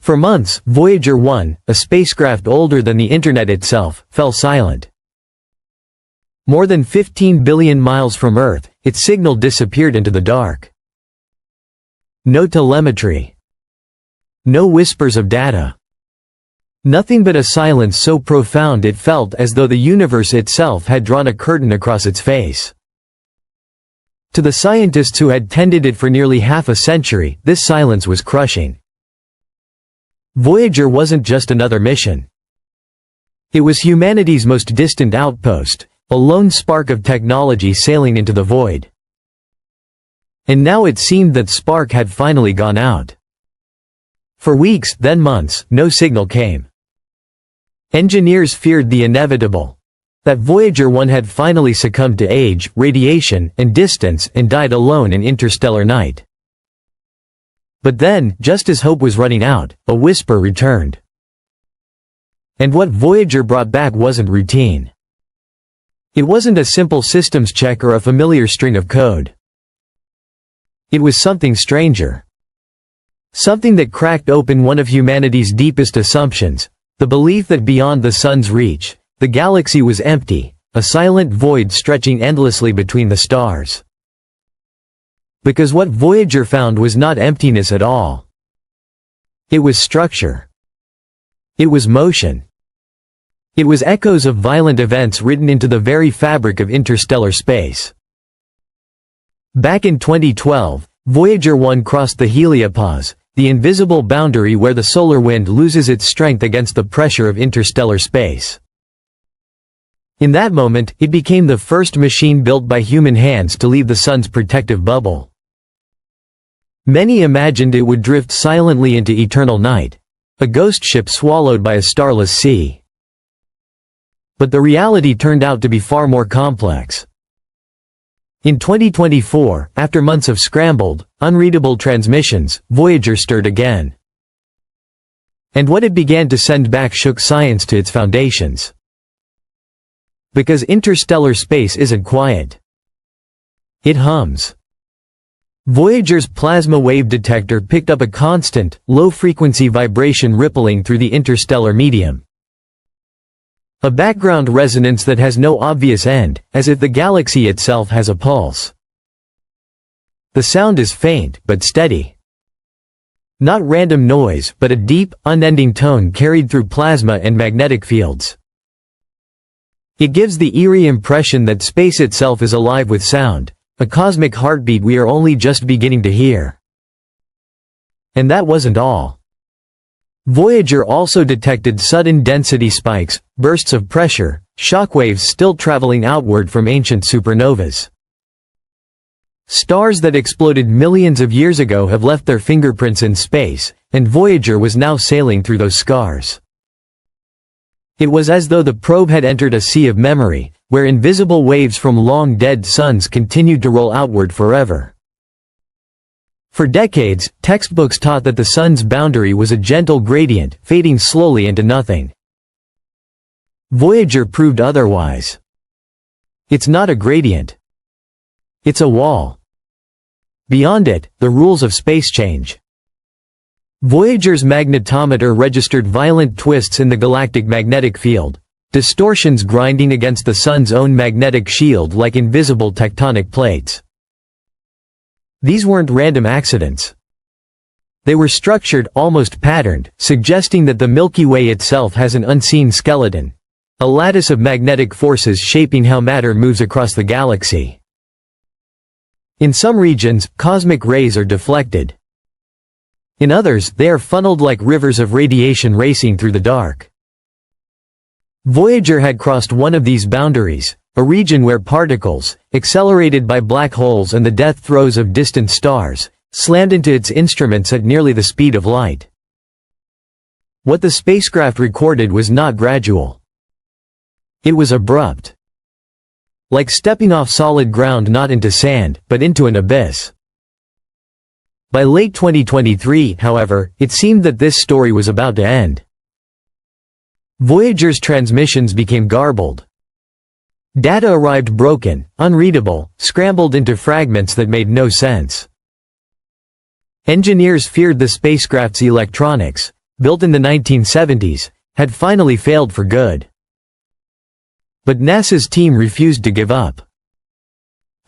For months, Voyager 1, a spacecraft older than the Internet itself, fell silent. More than 15 billion miles from Earth, its signal disappeared into the dark. No telemetry. No whispers of data. Nothing but a silence so profound it felt as though the universe itself had drawn a curtain across its face. To the scientists who had tended it for nearly half a century, this silence was crushing. Voyager wasn't just another mission. It was humanity's most distant outpost, a lone spark of technology sailing into the void. And now it seemed that spark had finally gone out. For weeks, then months, no signal came. Engineers feared the inevitable. That Voyager 1 had finally succumbed to age, radiation, and distance and died alone in interstellar night. But then, just as hope was running out, a whisper returned. And what Voyager brought back wasn't routine. It wasn't a simple systems check or a familiar string of code. It was something stranger. Something that cracked open one of humanity's deepest assumptions, the belief that beyond the sun's reach, the galaxy was empty, a silent void stretching endlessly between the stars. Because what Voyager found was not emptiness at all. It was structure. It was motion. It was echoes of violent events written into the very fabric of interstellar space. Back in 2012, Voyager 1 crossed the heliopause, the invisible boundary where the solar wind loses its strength against the pressure of interstellar space. In that moment, it became the first machine built by human hands to leave the sun's protective bubble. Many imagined it would drift silently into eternal night, a ghost ship swallowed by a starless sea. But the reality turned out to be far more complex. In 2024, after months of scrambled, unreadable transmissions, Voyager stirred again. And what it began to send back shook science to its foundations. Because interstellar space isn't quiet. It hums. Voyager's plasma wave detector picked up a constant, low-frequency vibration rippling through the interstellar medium. A background resonance that has no obvious end, as if the galaxy itself has a pulse. The sound is faint, but steady. Not random noise, but a deep, unending tone carried through plasma and magnetic fields. It gives the eerie impression that space itself is alive with sound, a cosmic heartbeat we are only just beginning to hear. And that wasn't all. Voyager also detected sudden density spikes, bursts of pressure, shockwaves still traveling outward from ancient supernovas. Stars that exploded millions of years ago have left their fingerprints in space, and Voyager was now sailing through those scars. It was as though the probe had entered a sea of memory, where invisible waves from long-dead suns continued to roll outward forever. For decades, textbooks taught that the sun's boundary was a gentle gradient, fading slowly into nothing. Voyager proved otherwise. It's not a gradient. It's a wall. Beyond it, the rules of space change. Voyager's magnetometer registered violent twists in the galactic magnetic field, distortions grinding against the sun's own magnetic shield like invisible tectonic plates. These weren't random accidents. They were structured, almost patterned, suggesting that the Milky Way itself has an unseen skeleton, a lattice of magnetic forces shaping how matter moves across the galaxy. In some regions, cosmic rays are deflected. In others, they are funneled like rivers of radiation racing through the dark. Voyager had crossed one of these boundaries, a region where particles, accelerated by black holes and the death throes of distant stars, slammed into its instruments at nearly the speed of light. What the spacecraft recorded was not gradual. It was abrupt. Like stepping off solid ground, not into sand, but into an abyss. By late 2023, however, it seemed that this story was about to end. Voyager's transmissions became garbled. Data arrived broken, unreadable, scrambled into fragments that made no sense. Engineers feared the spacecraft's electronics, built in the 1970s, had finally failed for good. But NASA's team refused to give up.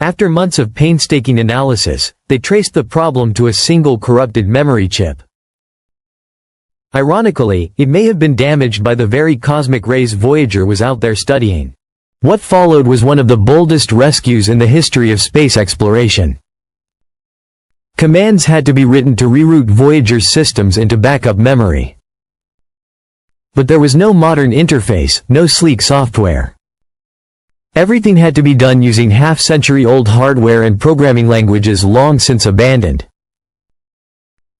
After months of painstaking analysis, they traced the problem to a single corrupted memory chip. Ironically, it may have been damaged by the very cosmic rays Voyager was out there studying. What followed was one of the boldest rescues in the history of space exploration. Commands had to be written to reroute Voyager's systems into backup memory. But there was no modern interface, no sleek software. Everything had to be done using half-century-old hardware and programming languages long since abandoned.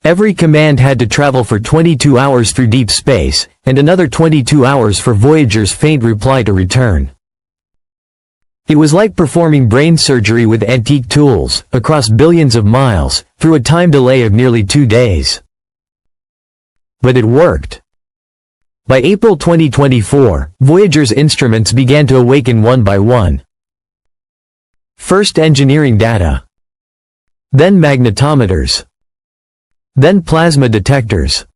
Every command had to travel for 22 hours through deep space, and another 22 hours for Voyager's faint reply to return. It was like performing brain surgery with antique tools, across billions of miles, through a time delay of nearly 2 days. But it worked. By April 2024, Voyager's instruments began to awaken one by one. First engineering data. Then magnetometers. Then plasma detectors.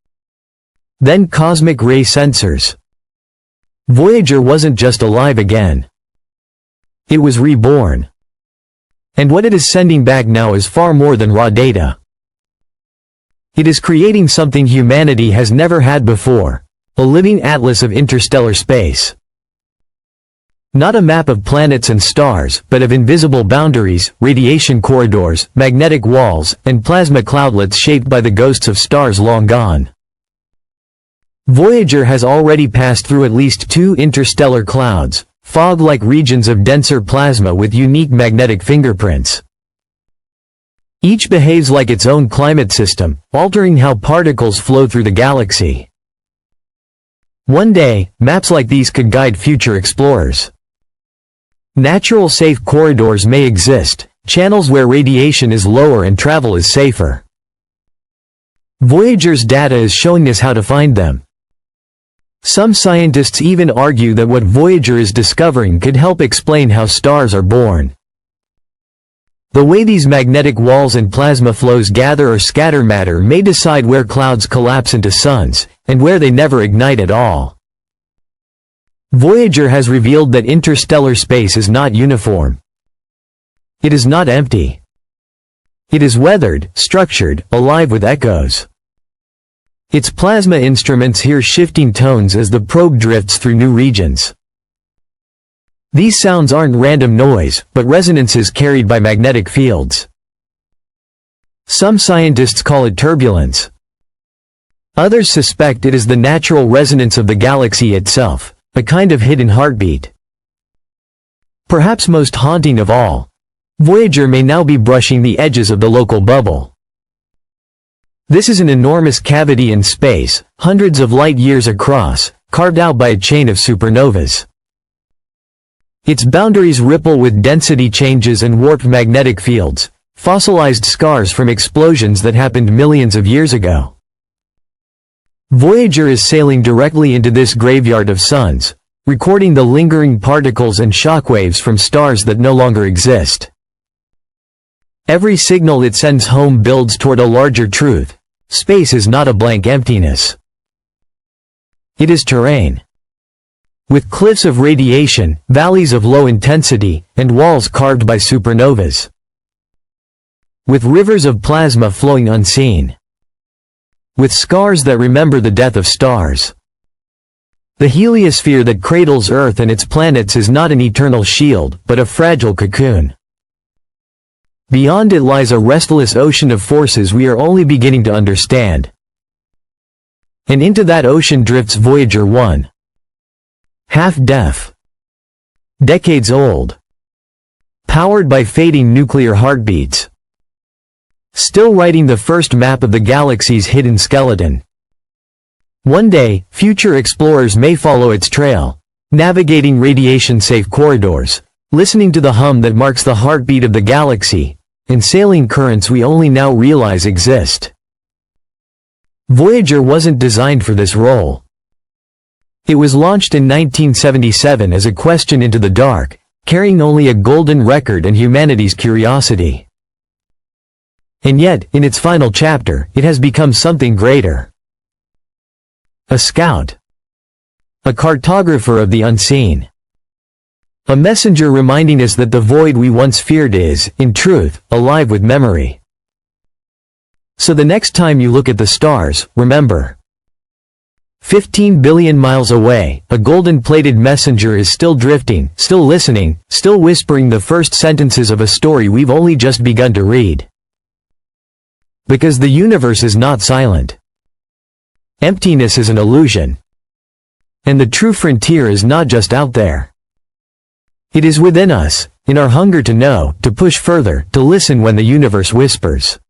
Then cosmic ray sensors. Voyager wasn't just alive again. It was reborn. And what it is sending back now is far more than raw data. It is creating something humanity has never had before, a living atlas of interstellar space. Not a map of planets and stars, but of invisible boundaries, radiation corridors, magnetic walls, and plasma cloudlets shaped by the ghosts of stars long gone. Voyager has already passed through at least 2 interstellar clouds, fog-like regions of denser plasma with unique magnetic fingerprints. Each behaves like its own climate system, altering how particles flow through the galaxy. One day, maps like these could guide future explorers. Natural safe corridors may exist, channels where radiation is lower and travel is safer. Voyager's data is showing us how to find them. Some scientists even argue that what Voyager is discovering could help explain how stars are born. The way these magnetic walls and plasma flows gather or scatter matter may decide where clouds collapse into suns, and where they never ignite at all. Voyager has revealed that interstellar space is not uniform. It is not empty. It is weathered, structured, alive with echoes. Its plasma instruments hear shifting tones as the probe drifts through new regions. These sounds aren't random noise, but resonances carried by magnetic fields. Some scientists call it turbulence. Others suspect it is the natural resonance of the galaxy itself, a kind of hidden heartbeat. Perhaps most haunting of all, Voyager may now be brushing the edges of the local bubble. This is an enormous cavity in space, hundreds of light-years across, carved out by a chain of supernovas. Its boundaries ripple with density changes and warped magnetic fields, fossilized scars from explosions that happened millions of years ago. Voyager is sailing directly into this graveyard of suns, recording the lingering particles and shockwaves from stars that no longer exist. Every signal it sends home builds toward a larger truth. Space is not a blank emptiness. It is terrain. With cliffs of radiation, valleys of low intensity, and walls carved by supernovas. With rivers of plasma flowing unseen. With scars that remember the death of stars. The heliosphere that cradles Earth and its planets is not an eternal shield, but a fragile cocoon. Beyond it lies a restless ocean of forces we are only beginning to understand. And into that ocean drifts Voyager 1. Half-deaf. Decades old. Powered by fading nuclear heartbeats. Still writing the first map of the galaxy's hidden skeleton. One day, future explorers may follow its trail, navigating radiation-safe corridors, listening to the hum that marks the heartbeat of the galaxy, and sailing currents we only now realize exist. Voyager wasn't designed for this role. It was launched in 1977 as a question into the dark, carrying only a golden record and humanity's curiosity. And yet, in its final chapter, it has become something greater. A scout. A cartographer of the unseen. A messenger reminding us that the void we once feared is, in truth, alive with memory. So the next time you look at the stars, remember. 15 billion miles away, a golden-plated messenger is still drifting, still listening, still whispering the first sentences of a story we've only just begun to read. Because the universe is not silent. Emptiness is an illusion. And the true frontier is not just out there. It is within us, in our hunger to know, to push further, to listen when the universe whispers.